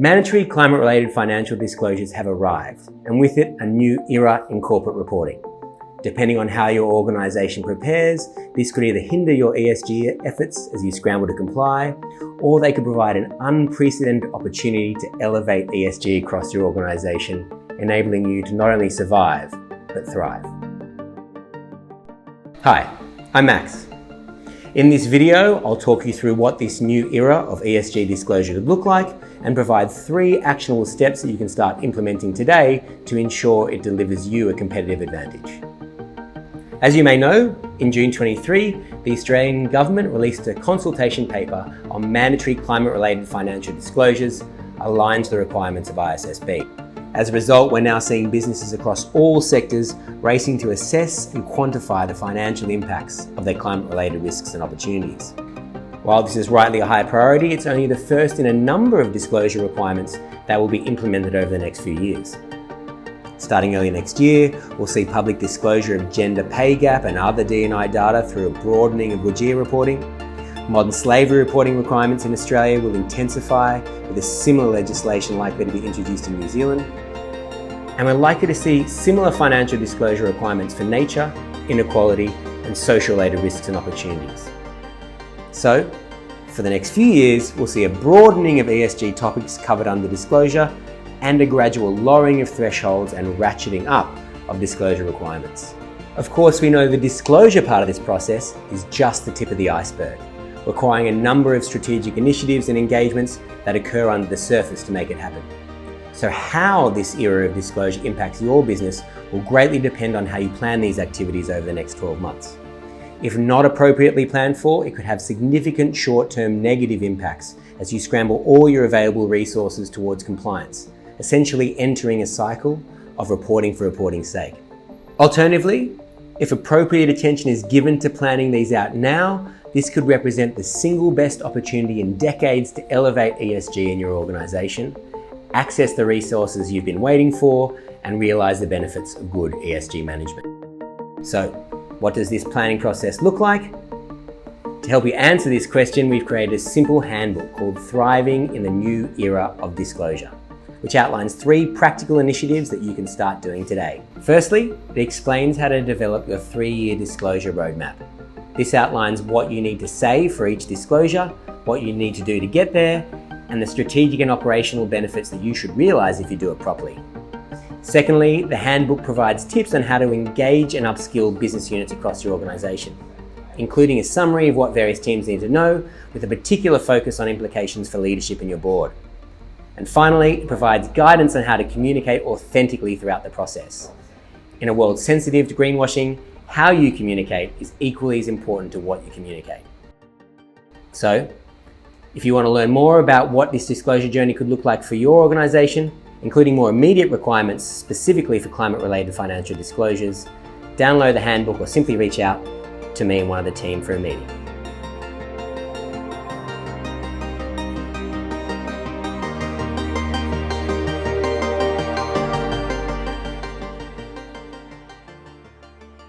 Mandatory climate-related financial disclosures have arrived, and with it, a new era in corporate reporting. Depending on how your organisation prepares, this could either hinder your ESG efforts as you scramble to comply, or they could provide an unprecedented opportunity to elevate ESG across your organisation, enabling you to not only survive, but thrive. Hi, I'm Max. In this video, I'll talk you through what this new era of ESG disclosure could look like and provide 3 actionable steps that you can start implementing today to ensure it delivers you a competitive advantage. As you may know, in June 23, the Australian government released a consultation paper on mandatory climate-related financial disclosures aligned to the requirements of ISSB. As a result, we're now seeing businesses across all sectors racing to assess and quantify the financial impacts of their climate-related risks and opportunities. While this is rightly a high priority, it's only the first in a number of disclosure requirements that will be implemented over the next few years. Starting early next year, we'll see public disclosure of gender pay gap and other D&I data through a broadening of WGEA reporting. Modern slavery reporting requirements in Australia will intensify, with a similar legislation likely to be introduced in New Zealand. And we're likely to see similar financial disclosure requirements for nature, inequality, and social-related risks and opportunities. So, for the next few years, we'll see a broadening of ESG topics covered under disclosure and a gradual lowering of thresholds and ratcheting up of disclosure requirements. Of course, we know the disclosure part of this process is just the tip of the iceberg, requiring a number of strategic initiatives and engagements that occur under the surface to make it happen. So how this era of disclosure impacts your business will greatly depend on how you plan these activities over the next 12 months. If not appropriately planned for, it could have significant short-term negative impacts as you scramble all your available resources towards compliance, essentially entering a cycle of reporting for reporting's sake. Alternatively, if appropriate attention is given to planning these out now, this could represent the single best opportunity in decades to elevate ESG in your organisation, access the resources you've been waiting for, and realise the benefits of good ESG management. So, what does this planning process look like? To help you answer this question, we've created a simple handbook called Thriving in the New Era of Disclosure, which outlines 3 practical initiatives that you can start doing today. Firstly, it explains how to develop your 3-year disclosure roadmap. This outlines what you need to say for each disclosure, what you need to do to get there, and the strategic and operational benefits that you should realise if you do it properly. Secondly, the handbook provides tips on how to engage and upskill business units across your organisation, including a summary of what various teams need to know, with a particular focus on implications for leadership in your board. And finally, it provides guidance on how to communicate authentically throughout the process. In a world sensitive to greenwashing, how you communicate is equally as important to what you communicate. So, if you want to learn more about what this disclosure journey could look like for your organisation, including more immediate requirements specifically for climate-related financial disclosures, download the handbook or simply reach out to me and one of the team for a meeting.